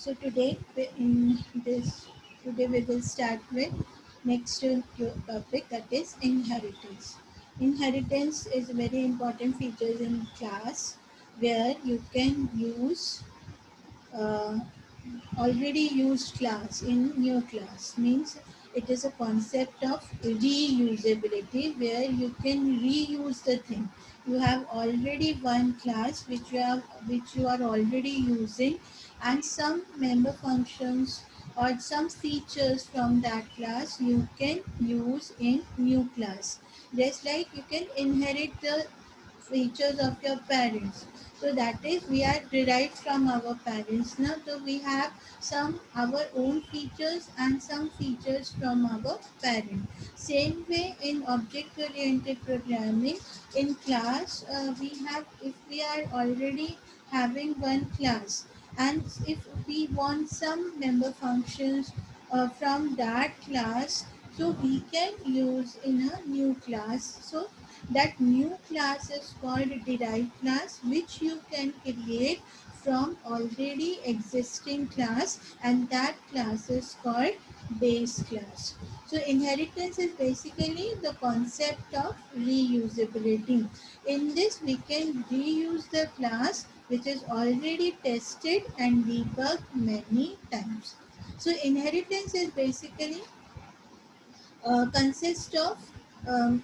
So in this today we will start with next topic, that is inheritance. Inheritance is a very important feature in class where you can use uh, already used class in new class. Means it is a concept of reusability where you can reuse the thing. You have already one class which you are already using, and some member functions or some features from that class you can use in new class. Just like you can inherit the features of your parents. So that is we are derived from our parents now. So we have some our own features and some features from our parent. Same way in object oriented programming, in class we have, if we are already having one class, and if we want some member functions from that class, so we can use in a new class. So that new class is called derived class, which you can create from already existing class, and that class is called base class. So inheritance is basically the concept of reusability. In this we can reuse the class which is already tested and debugged many times. So inheritance is basically consists of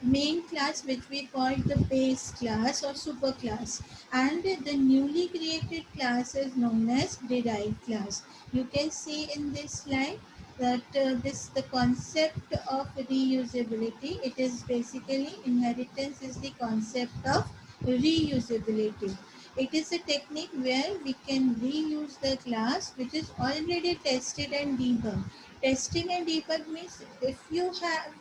main class, which we call the base class or super class, and the newly created class is known as derived class. You can see in this slide that this the concept of reusability. It is basically inheritance is the concept of reusability. It is a technique where we can reuse the class which is already tested and debugged. Testing and debug means if you have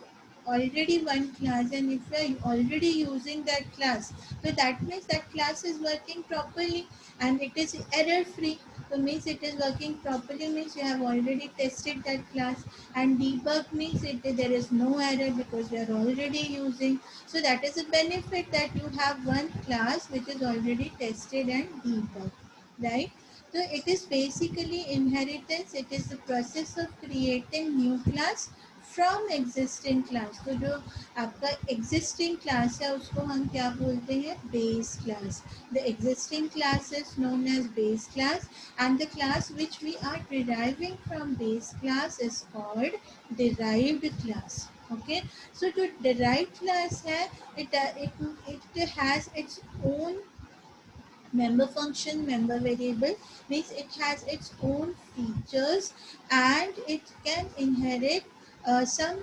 already one class and if you are already using that class, so that means that class is working properly and it is error free. So means it is working properly means you have already tested that class, and debug means there is no error because you are already using. So that is a benefit that you have one class which is already tested and debugged, right? So it is basically inheritance. It is the process of creating new class from existing class. तो जो आपका existing class है उसको हम क्या बोलते हैं? Base class. The existing class is known as base class, and the class which we are deriving from base class is called derived class. Okay, so जो derived class है, it has its own member function, member variable, means it has its own features and it can inherit some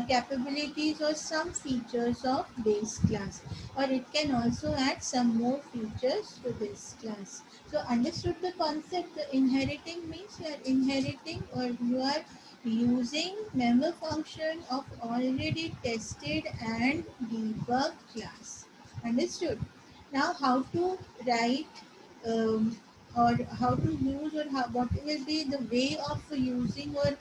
capabilities or some features of base class, or it can also add some more features to this class. So understood the concept? The inheriting means you are inheriting or you are using member function of already tested and debugged class. Understood? Now how to write or how to use, or what will be the way of using or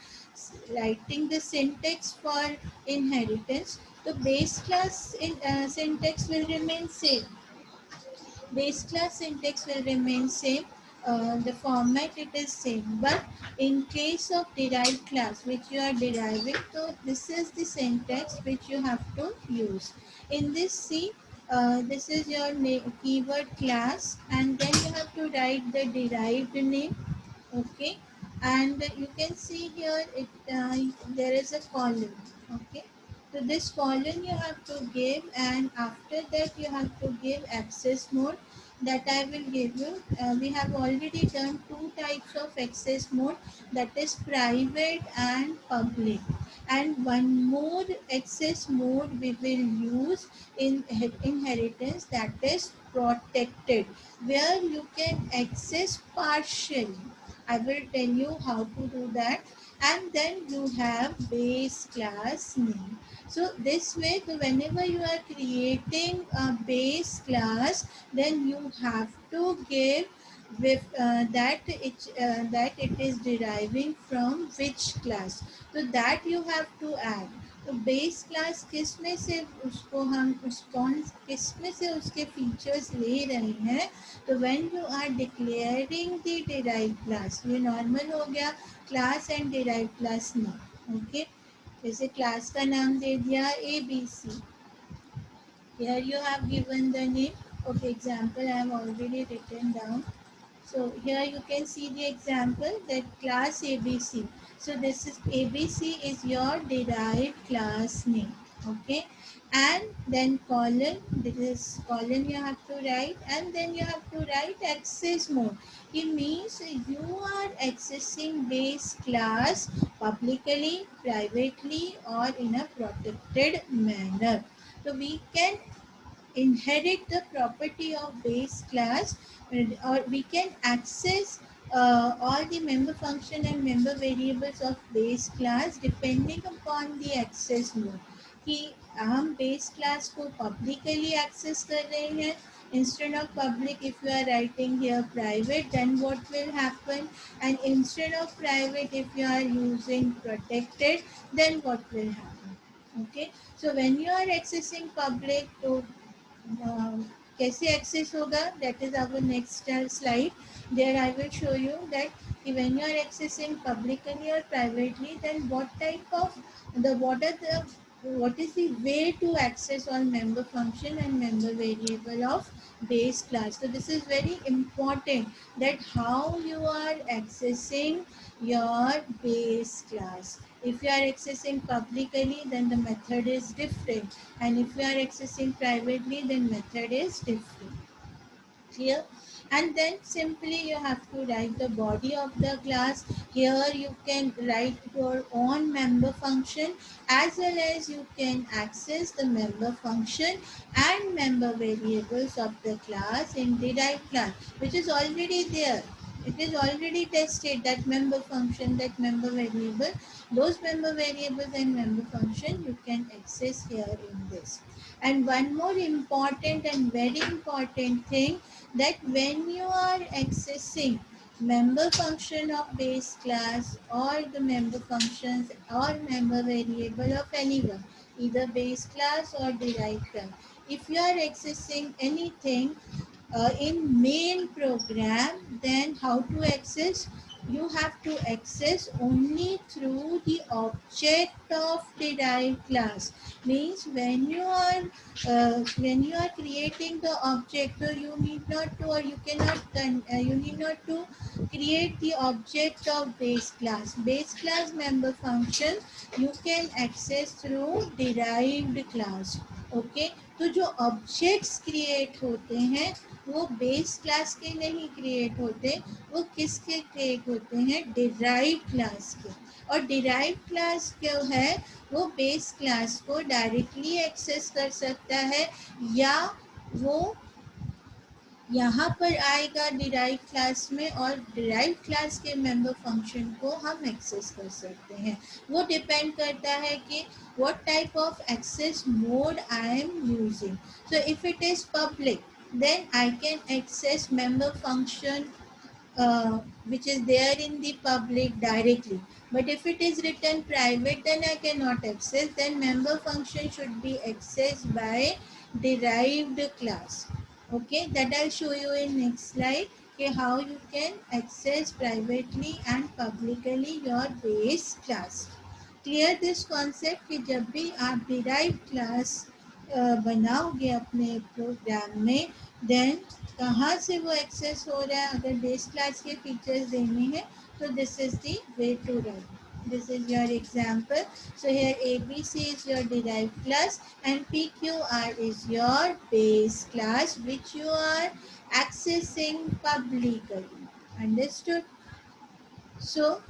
writing the syntax for inheritance. The base class in syntax will remain same. Base class syntax will remain same. The format it is same, but in case of derived class which you are deriving, so this is the syntax which you have to use. In this, see, this is your keyword class, and then you have to write the derived name. Okay, and you can see here there is a column. Okay, so this column you have to give, and after that you have to give access mode, that I will give you. We have already done two types of access mode, that is private and public, and one more access mode we will use in inheritance, that is protected, where you can access partially. I will tell you how to do that. And then you have base class name. So this way, so whenever you are creating a base class, then you have to give with that it is deriving from which class. So that you have to add. तो base class किस में से उसको हम उस कौन किस में से उसके फीचर्स ले रहे हैं, तो when you are declaring the derived class, ये नॉर्मल हो गया क्लास एंड डिराइव्ड क्लास नाम। ओके, जैसे क्लास का नाम दे दिया A B C, here you have given the name. Okay, example I have already written down. So here you can see the example that class ABC. So this is ABC is your derived class name. Okay, and then colon, this is colon you have to write, and then you have to write access mode. It means you are accessing base class publicly, privately, or in a protected manner. So we can inherit the property of base class, or we can access all the member function and member variables of base class depending upon the access mode, कि हम base class को publicly access कर रहे हैं, instead of public if you are writing here private, then what will happen, and instead of private if you are using protected, then what will happen. Okay, so when you are accessing public to कैसे access होगा, that is our next slide, there I will show you that when you are accessing publicly or privately, then what type of the what is the way to access all member function and member variable of base class. So this is very important, that how you are accessing your base class. If you are accessing publicly, then the method is different, and if you are accessing privately, then method is different. Clear? And then simply you have to write the body of the class. Here you can write your own member function, as well as you can access the member function and member variables of the class in derived class, which is already there. It is already tested, that member function, that member variable, those member variables and member function you can access here in this. And one more important and very important thing, that when you are accessing member function of base class, or the member functions or member variable of anyone, either base class or derived class, if you are accessing anything in main program, then how to access? You have to access only through the object of derived class. Means when you are creating the object, so you need not to, or you cannot you need not to create the object of base class. Base class member function you can access through derived class. Okay, तो जो objects create होते हैं वो base class के नहीं create होते, वो किसके क्रिएट होते हैं, डिराइव क्लास के। और डिराइव क्लास जो है वो बेस क्लास को डायरेक्टली एक्सेस कर सकता है, या वो यहाँ पर आएगा डिराइव क्लास में, और डिराइव क्लास के मेंबर फंक्शन को हम एक्सेस कर सकते हैं। वो डिपेंड करता है कि what type of access mode I am using. So if it is public, then I can access member function which is there in the public directly. But if it is written private, then I cannot access. Then member function should be accessed by derived class. Okay, that I'll show you in next slide. Okay, how you can access privately and publicly your base class. Clear this concept कि जब भी आप derive class बनाओगे अपने programme में, then कहाँ से वो एक्सेस हो रहा है, अगर बेस क्लास के फीचर्स देने हैं तो this is the way to write. This is your example. So here ABC is your derived class and PQR is your base class which you are accessing publicly. Understood? So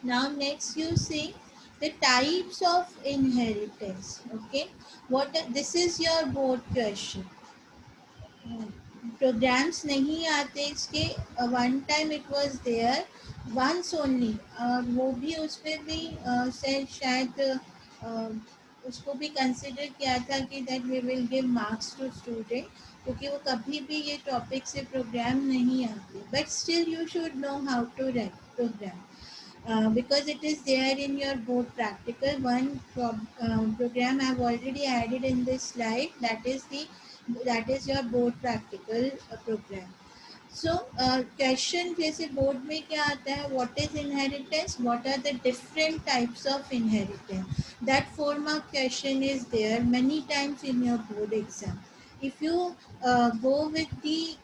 now next you see the types of inheritance. Okay, what this is your board question. Programs नहीं आते इसके, one time it was there once only, और वो भी उस पर भी शायद उसको भी कंसिडर किया था कि that we will give marks to student, क्योंकि वो कभी भी ये टॉपिक से प्रोग्राम नहीं आते, but still you should know how to write program. because it is there in your board practical. One program I've already added in this slide, that is your board practical program. So question जैसे board में क्या आता है, what is inheritance, what are the different types of inheritance, that 4 mark question is there many times in your board exam. If you go with the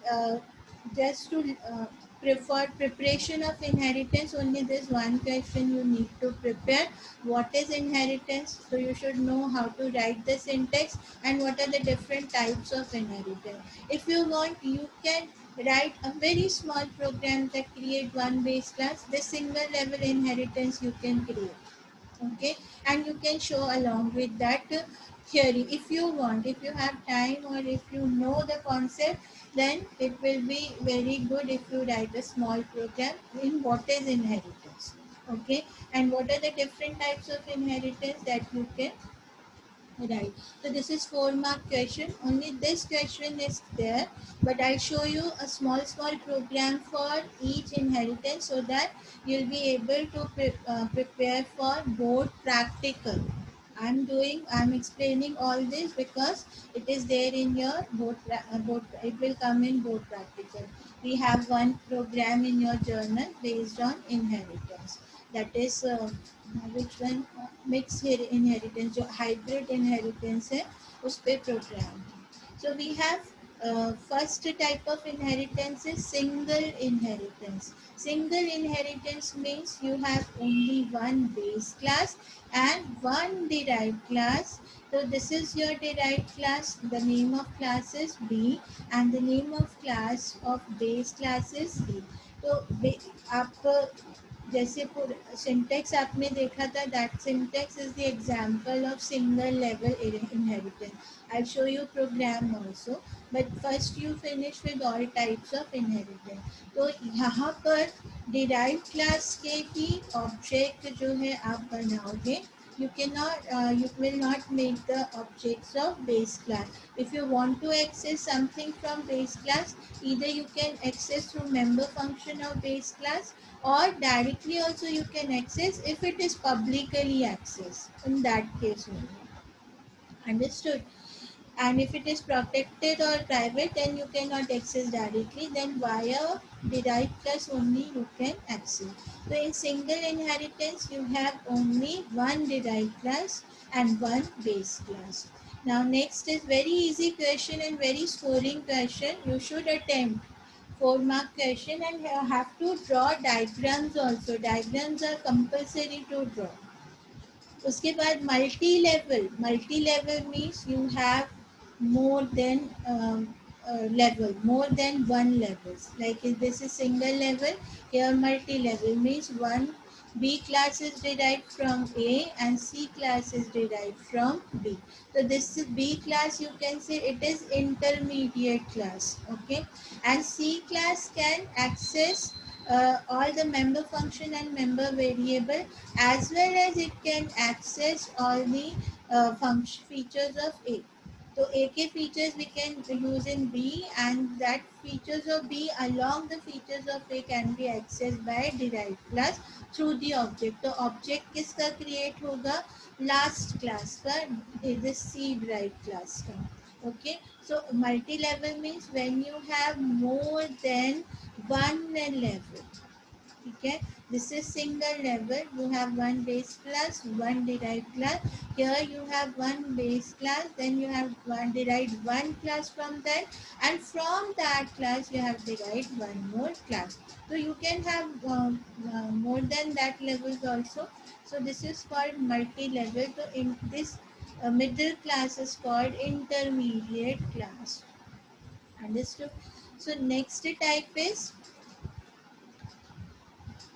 just to prefer preparation of inheritance, only this one question you need to prepare, what is inheritance. So you should know how to write the syntax and what are the different types of inheritance. If you want, you can write a very small program that create one base class. This single level inheritance you can create, okay, and you can show along with that theory if you want. If you have time or if you know the concept, then it will be very good if you write a small program in what is inheritance, okay, and what are the different types of inheritance that you can. Right. So this is 4 mark question. Only this question is there, but I'll show you a small program for each inheritance so that you'll be able to prepare for board practical. I'm explaining all this because it is there in your board. It will come in board practical. We have one program in your journal based on inheritance. That is which one, mix inheritance, जो hybrid inheritance है उस पर program है. So we have first type of inheritance is single inheritance. Single inheritance means you have only one base class and one derived class. So this is your derived class. The name of class is B and the name of class of base class is C. तो आप जैसे syntax आपने देखा था, that syntax is the example of single level inheritance. I show you program also, but first you finish with all types of inheritance. तो यहाँ पर derive class के ही ऑब्जेक्ट जो है आप बनाओगे. You cannot, you will not make the objects of base class. If you want to access something from base class, either you can access through member function of base class or directly also you can access if it is publicly accessed, in that case only. Understood? And if it is protected or private, then you cannot access directly, then via derived class only you can access. So in single inheritance you have only one derived class and one base class. Now next is very easy question and very scoring question. You should attempt 4 mark question and you have to draw diagrams also. Diagrams are compulsory to draw. उसके बाद multi level means you have more than level, more than one levels. Like if this is single level, here multi-level means one B class is derived from A and C class is derived from B. So this is B class, you can say it is intermediate class, okay, and C class can access all the member function and member variable, as well as it can access all the function features of A. So A के features we can use in B, and that features of B along the features of A can be accessed by derived class through the object. तो object किसका create होगा? Last class का, this C derived class का. Okay, so multi-level means when you have more than one level. Okay, this is single level. You have one base class, one derived class. Here you have one base class, then you have one derived one class from that, and from that class you have derived one more class. So you can have more than that levels also. So this is called multi-level. So in this middle class is called intermediate class. Understood? So next type is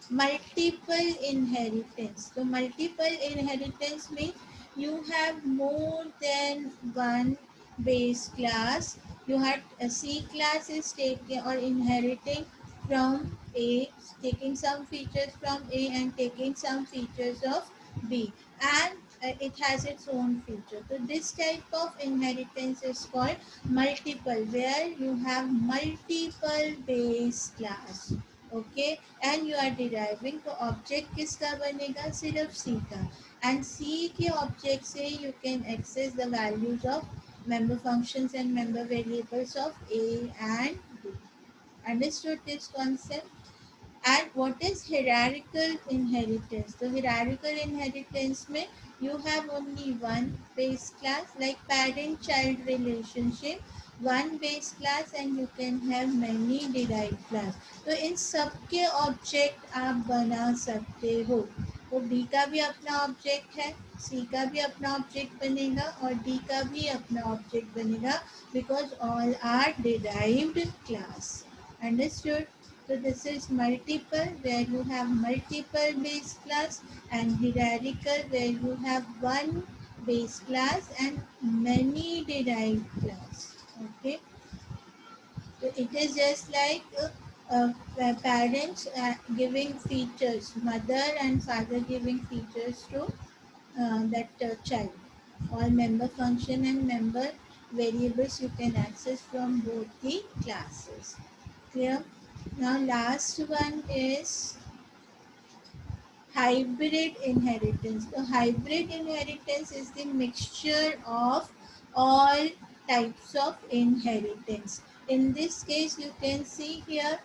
multiple inheritance. So multiple inheritance means you have more than one base class. You have a C class is taking or inheriting from A, taking some features from A and taking some features of B, and it has its own feature. So this type of inheritance is called multiple, where you have multiple base class. Okay, and you are deriving, तो object किसका बनेगा, सिर्फ सी का, and सी के object से you can access the values of member functions and member variables of A and B. Understood this concept? And what is hierarchical inheritance? So hierarchical inheritance में you have only one base class, like parent-child relationship, one base class and you can have many derived class. तो इन सब के object आप बना सकते हो. तो B का भी अपना ऑब्जेक्ट है, C का भी अपना ऑब्जेक्ट बनेगा और D का भी अपना ऑब्जेक्ट बनेगा, because all are derived class. Understood? So this is multiple, where you have multiple base class, and hierarchical, where you have one base class and many derived class. Okay, so it is just like parents giving features, mother and father giving features to that child. All member function and member variables you can access from both the classes. Clear? Now last one is hybrid inheritance. So hybrid inheritance is the mixture of all types of inheritance. In this case, you can see here,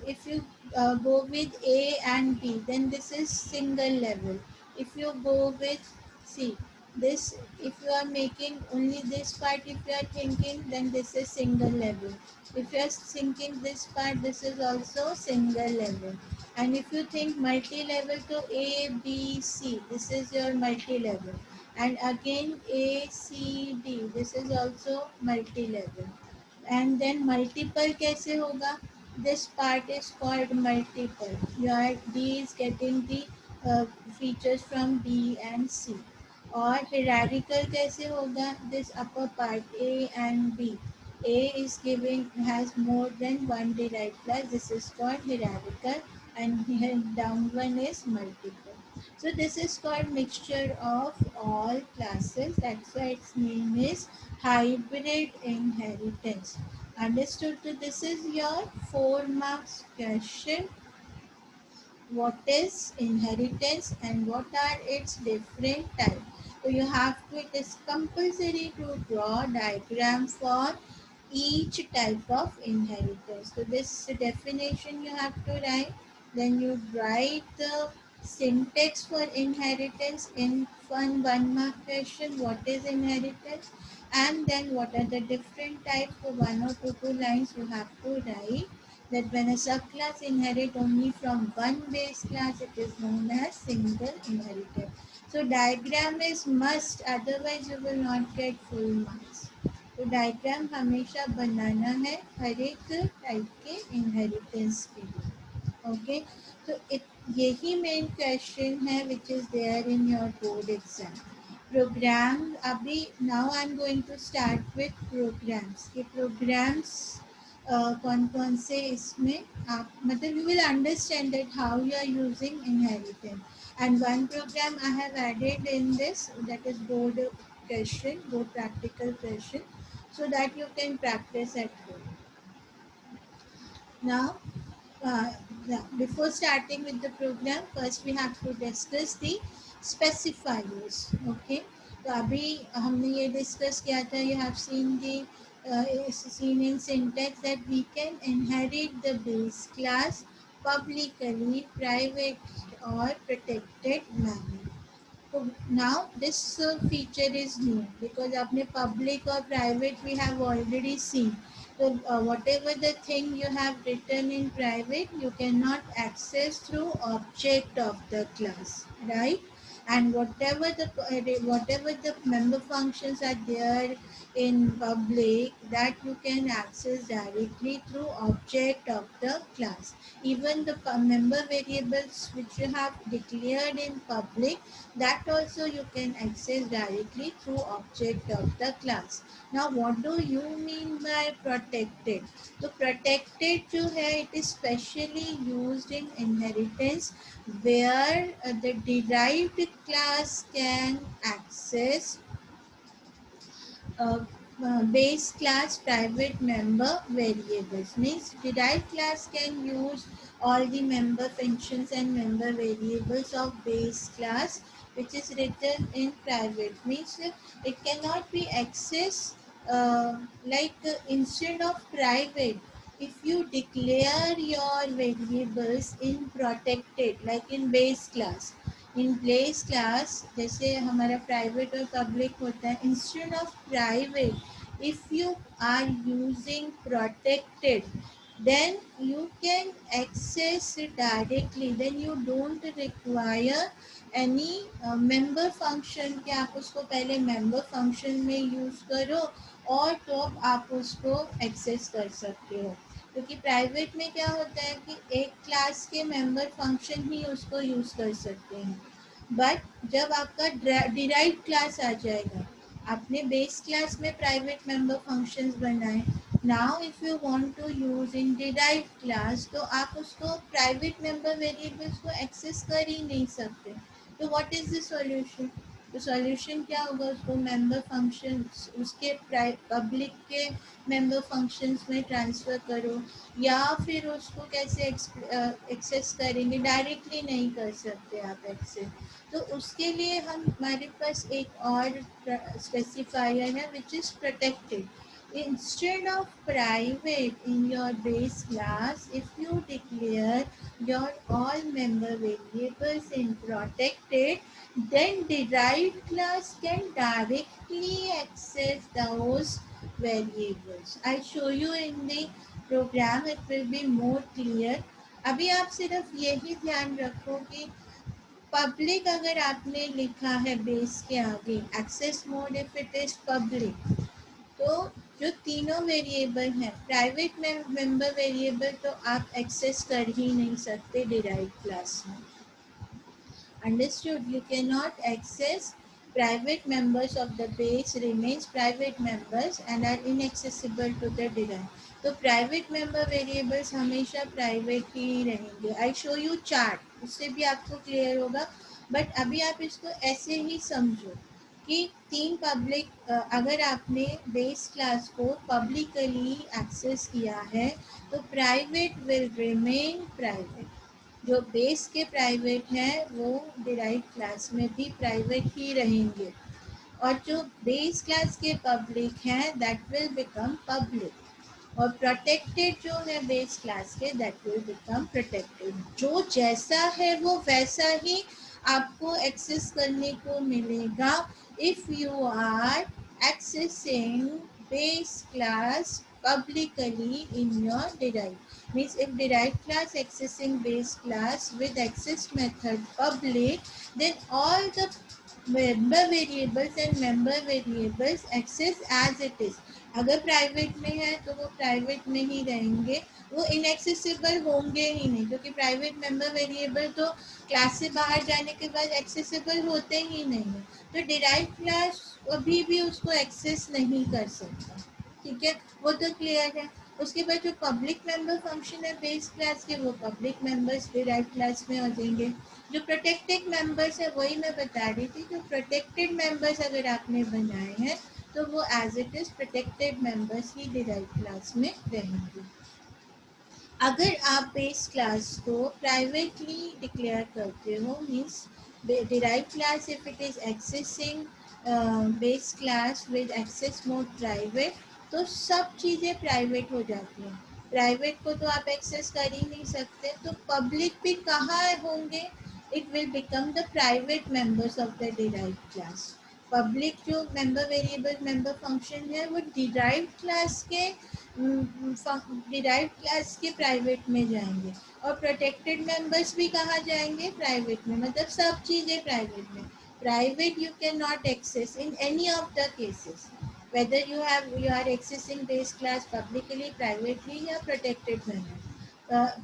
if you go with A and B, then this is single level. If you go with C, this, if you are making only this part, if you are thinking, then this is single level. If you are thinking this part, this is also single level. And if you think multi-level, to A, B, C, this is your multi-level. And again A, C, D, this is also multi-level. And then multiple कैसे होगा? This part is called multiple. Your D is getting the features from B and C. और hierarchical कैसे होगा? This upper part A and B. A is giving, has more than one derived class. This is called hierarchical, and here down one is multiple. So this is called mixture of all classes. That's why its name is hybrid inheritance. Understood? So this is your 4 marks question. What is inheritance and what are its different types? So you have to, it is compulsory to draw diagram for each type of inheritance. So this definition you have to write. Then you write the syntax for inheritance in one mark question. What is inheritance? And then what are the different types? For 1 or 2 lines you have to write that when a subclass inherit only from one base class, it is known as single inheritance. So diagram is must, otherwise you will not get full marks. तो diagram हमेशा बनाना है हर एक type के inheritance के लिए. Okay, तो यही main question है which is there in your board exam. Program अभी, now I am going to start with programs. के प्रोग्राम्स कौन कौन से इसमें आप, मतलब you will understand that how you are using inheritance. And one program I have added in this, that is board question, board practical question, so that you can practice at home. Now, before starting with the program, first we have to discuss the specifiers. Okay, तो अभी हमने ये discuss किया था. You have seen the seen in syntax that we can inherit the base class publicly, private or protected manner. So now this feature is new because आपने public or private we have already seen. So whatever the thing you have written in private, you cannot access through object of the class, right? And whatever the member functions are there in public, that you can access directly through object of the class. Even the member variables which you have declared in public, that also you can access directly through object of the class. Now what do you mean by protected? So protected जो है, it is specially used in inheritance where the derived class can access uh, base class private member variables. Means derived class can use all the member functions and member variables of base class which is written in private. Means it cannot be accessed instead of private. If you declare your variables in protected like in base class, in base class जैसे हमारा private और public होता है, instead of private if you are using protected then you can access it directly, then you don't require any member function कि आप उसको पहले member function में यूज़ करो और तो आप उसको एक्सेस कर सकते हो। क्योंकि प्राइवेट में क्या होता है कि एक क्लास के मेंबर फंक्शन ही उसको यूज़ कर सकते हैं, बट जब आपका डिराइव क्लास आ जाएगा, आपने बेस क्लास में प्राइवेट मेंबर फंक्शंस बनाए, now if you want to use in derive class तो आप उसको प्राइवेट मेंबर वेरिएबल्स को एक्सेस कर ही नहीं सकते। तो व्हाट इज़ द सॉल्यूशन? तो सॉल्यूशन क्या होगा, उसको मेंबर फंक्शंस उसके पब्लिक के मेंबर फंक्शंस में ट्रांसफ़र करो, या फिर उसको कैसे एक्सेस करेंगे, डायरेक्टली नहीं कर सकते आप एक्सेस। तो उसके लिए हमारे पास एक और स्पेसिफायर है which is protected. Instead of private in your base class, if you declare your all member variables in protected, then derived class can directly access those variables. I show you in the program, it will be more clear. अभी आप सिर्फ यही ध्यान रखो कि public अगर आपने लिखा है बेस के आगे, access mode if it is public, तो जो तीनों वेरिएबल हैं प्राइवेट मेंबर वेरिएबल तो आप एक्सेस कर ही नहीं सकते डिराइव क्लास में। Understood? You cannot access private members of the base remains private members and are inaccessible to the derived. तो प्राइवेट मेंबर वेरिएबल्स हमेशा प्राइवेट ही रहेंगे। आई शो यू चार्ट, उससे भी आपको क्लियर होगा, बट अभी आप इसको ऐसे ही समझो कि तीन पब्लिक, अगर आपने बेस क्लास को पब्लिकली एक्सेस किया है तो प्राइवेट विल रिमेन प्राइवेट, जो बेस के प्राइवेट हैं वो डिराइव क्लास में भी प्राइवेट ही रहेंगे, और जो बेस क्लास के पब्लिक हैं दैट विल बिकम पब्लिक, और प्रोटेक्टेड जो है बेस क्लास के दैट विल बिकम प्रोटेक्टेड। जो जैसा है वो वैसा ही आपको एक्सेस करने को मिलेगा if you are accessing base class publicly in your derived. Means if derived class accessing base class with access method public, then all the member variables and member variables access as it is. अगर private में है तो वो private में ही रहेंगे, वो inaccessible होंगे ही नहीं, क्योंकि प्राइवेट मेंबर वेरिएबल तो क्लास से बाहर जाने के बाद एक्सेसिबल होते ही नहीं है, तो डिराइव क्लास कभी भी उसको एक्सेस नहीं कर सकता। ठीक है, वो तो क्लियर है। उसके बाद जो पब्लिक मेंबर फंक्शन है बेस क्लास के, वो पब्लिक मेंबर्स डिराइव क्लास में आ जाएंगे। जो प्रोटेक्टेड मेंबर्स है वही मैं बता रही थी, जो प्रोटेक्टेड मेंबर्स अगर आपने बनाए हैं तो वो as it is protected members ही डिराइव क्लास में रहेंगे। अगर आप बेस क्लास को प्राइवेटली डिक्लेयर करते हो, means derive class if it is accessing base class with access mode private, तो सब चीज़ें प्राइवेट हो जाती हैं। प्राइवेट को तो आप एक्सेस कर ही नहीं सकते, तो पब्लिक भी कहाँ होंगे? It will become the private members of the derive class. Public जो मेंबर वेरिएबल मेंबर फंक्शन है वो डिराइव क्लास के डिराइव क्लास के प्राइवेट में जाएंगे, और प्रोटेक्टेड मेंबर्स भी कहाँ जाएंगे? प्राइवेट में। मतलब सब चीज़ें प्राइवेट में। Private you cannot access in any of the cases, whether you are accessing base class publicly, privately या protected manner.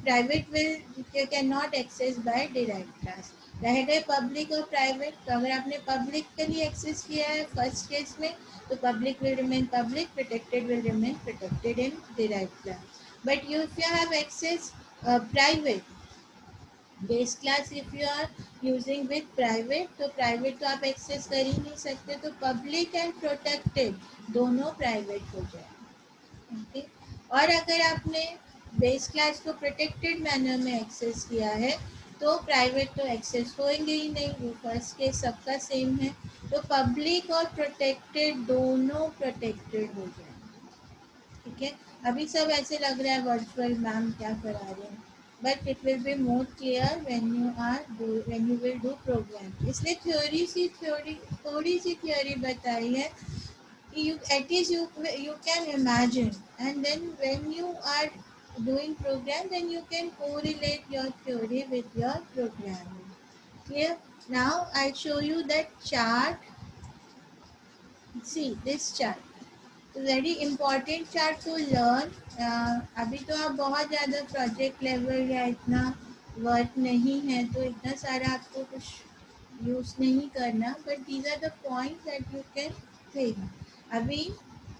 Private will cannot access by derived class। रह गए पब्लिक और प्राइवेट, तो अगर आपने पब्लिक के लिए एक्सेस किया है फर्स्ट केस में तो public will remain public, protected will remain protected in derived class. But if you have access private, base class if you are using with private, तो प्राइवेट तो आप एक्सेस कर ही नहीं सकते, तो पब्लिक एंड प्रोटेक्टेड दोनों प्राइवेट हो जाए। ओके, और अगर आपने बेस क्लास को प्रोटेक्टेड मैनर में एक्सेस किया है तो प्राइवेट तो एक्सेस होंगे ही नहीं, वो फर्स्ट के सबका सेम है, तो पब्लिक और प्रोटेक्टेड दोनों प्रोटेक्टेड हो जाएंगे। ठीक है, अभी सब ऐसे लग रहा है वर्चुअल मैम क्या करा रहे हैं, but it will be more clear when you will do program. इसलिए थ्योरी थोड़ी सी थ्योरी बताई है, you at least you can imagine, and then when you are doing program, then you can correlate your theory with your programming. Clear? Now I'll show you that chart. See this chart, very important chart to learn. अभी तो आप बहुत ज़्यादा project level या इतना work नहीं है तो इतना सारा आपको कुछ यूज़ नहीं करना, but these are the points that you can think अभी।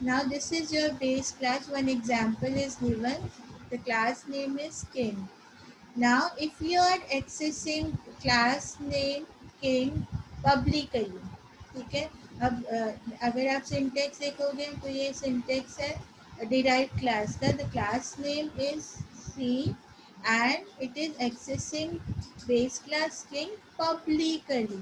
Now this is your base class, one example is given, the class name is king. Now, if you are accessing class name king publicly, ठीक है, अब अगर आप syntax देखोगे तो ये syntax है डिराइव क्लास का, the class name is C and it is accessing base class king publicly.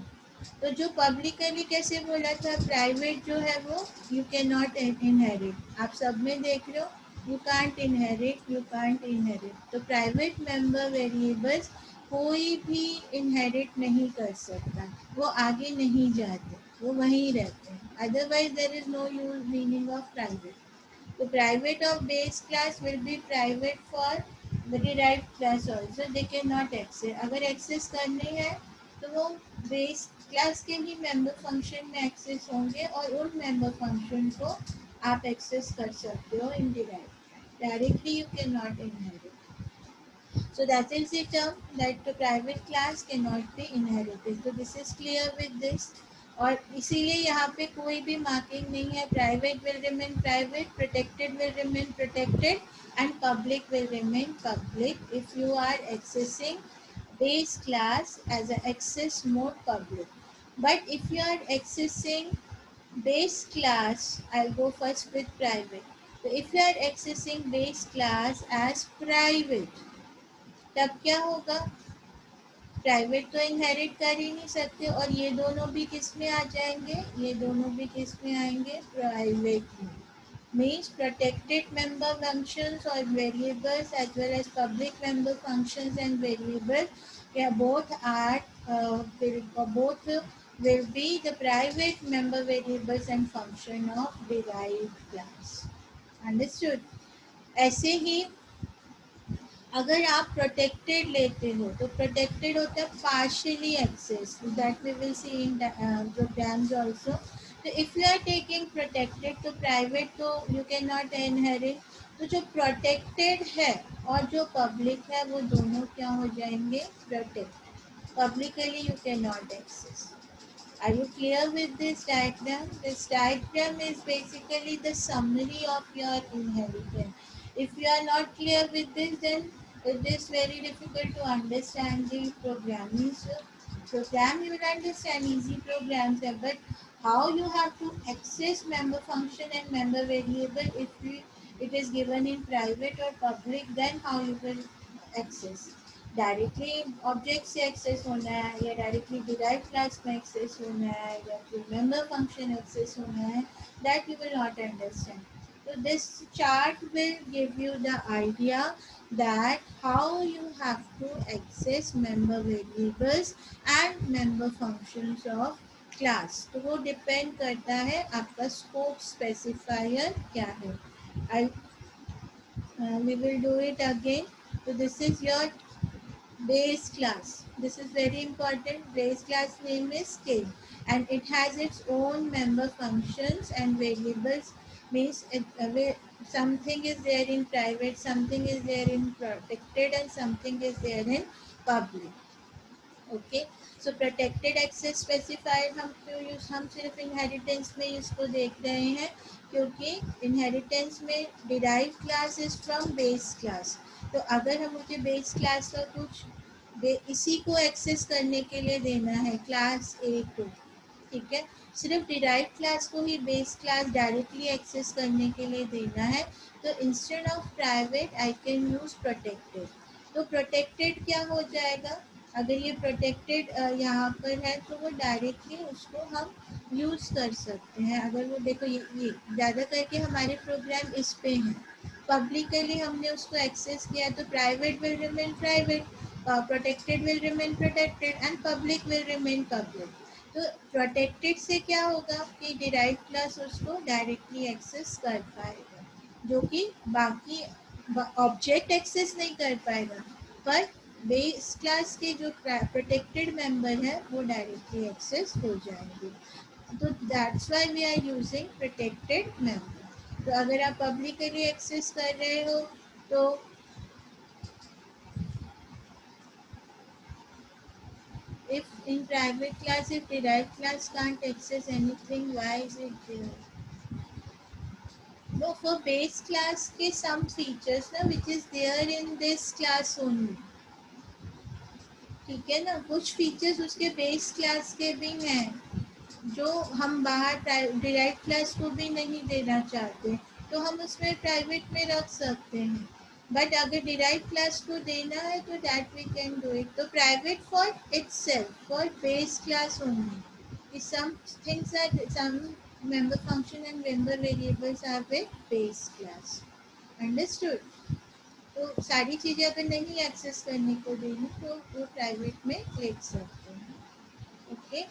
तो जो पब्लिकली कैसे बोला था, प्राइवेट जो है वो यू कैन नॉट इनहेरिट, आप सब में देख रहे हो, you can't inherit, you can't inherit. तो प्राइवेट मेंबर वेरिएबल्स कोई भी इनहेरिट नहीं कर सकता, वो आगे नहीं जाते, वो वहीं रहते हैं, otherwise there is no use meaning of private. तो private of base class will be private for the derived class also, they cannot access। अगर एक्सेस करने हैं तो वो बेस क्लास के ही मेंबर फंक्शन में एक्सेस होंगे और उन मेंबर फंक्शन को आप एक्सेस कर सकते हो in derived, directly you can not inherit. So that is the term that the private class cannot be inherited. So this is clear with this. और इसीलिए यहाँ पे कोई भी मार्किंग नहीं है, private will remain private, protected will remain protected and public will remain public if you are accessing base class as an access mode public. But if you are accessing base class, I'll go first with private. So if you are accessing base class as private, तब क्या होगा, private तो inherit कर ही नहीं सकते और ये दोनों भी किस में आ जाएंगे, ये दोनों भी किस में आएंगे, प्राइवेट में। मीन्स प्रोटेक्टेड मेंबर फंक्शंस और variables as well as public member functions and variables या both are both will be the private member variables and function of derived class. Understood? ऐसे ही अगर आप प्रोटेक्टेड लेते हो तो प्रोटेक्टेड होता है partially access, that we will see in programs also. तो if you are taking protected तो प्राइवेट तो यू कैन नॉट इनहेरिट, तो जो प्रोटेक्टेड है और जो पब्लिक है वो दोनों क्या हो जाएंगे, protected, publicly you can not access. Are you clear with this diagram? This diagram is basically the summary of your inheritance. If you are not clear with this, then it is very difficult to understand the programming. So, program you will understand easy programs, but how you have to access member function and member variable, if it is given in private or public, then how you will access. Directly object से access होना है या directly derive class में access होना है या फिर member function access होना है, that you will not understand. तो this chart will give you the idea that how you have to access member variables and member functions of class। तो वो डिपेंड करता है आपका स्कोप स्पेसिफायर क्या है। I we will do it again। So this is your base class. This is very important. Base class name is king and it has its own member functions and variables. Means something is there in private, something is there in protected and something is there in public. Okay, so protected access specifier हम क्यों use, हम सिर्फ inheritance में इसको देख रहे हैं क्योंकि इनहेरिटेंस में derive class is from base class. तो अगर हम मुझे बेस क्लास का कुछ इसी को एक्सेस करने के लिए देना है क्लास ए को। ठीक है, सिर्फ डिराइव क्लास को ही बेस क्लास डायरेक्टली एक्सेस करने के लिए देना है। तो instead of private I can use protected. तो प्रोटेक्टेड क्या हो जाएगा, अगर ये प्रोटेक्टेड यहाँ पर है तो वो डायरेक्टली उसको हम यूज़ कर सकते हैं। अगर वो देखो ये ज़्यादा करके हमारे प्रोग्राम इस पे हैं, पब्लिकली हमने उसको एक्सेस किया तो private will remain private, protected will remain protected and public will remain public. तो प्रोटेक्टेड से क्या होगा कि डिराइव क्लास उसको डायरेक्टली एक्सेस कर पाएगा, जो कि बाकी ऑब्जेक्ट एक्सेस नहीं कर पाएगा, पर बेस क्लास के जो प्रोटेक्टेड मेंबर है वो डायरेक्टली एक्सेस हो जाएंगे। तो that's why we are using protected member. तो अगर आप पब्लिकली एक्सेस कर रहे हो तो if in private class if derived class can't access anything, why is it there? No, for base class के some features ना which is there in this class only। ठीक है ना, कुछ फीचर्स उसके बेस क्लास के भी हैं जो हम बाहर डिराइव क्लास को भी नहीं देना चाहते, तो हम उसमें प्राइवेट में रख सकते हैं। बट अगर डिराइव क्लास को देना है तो that we can do it. तो private for itself for base class only, some things are some member function and member variables are with base class। Understood? तो सारी चीज़ें अगर नहीं एक्सेस करने को देनी तो वो प्राइवेट में लिख सकते हैं। ओके।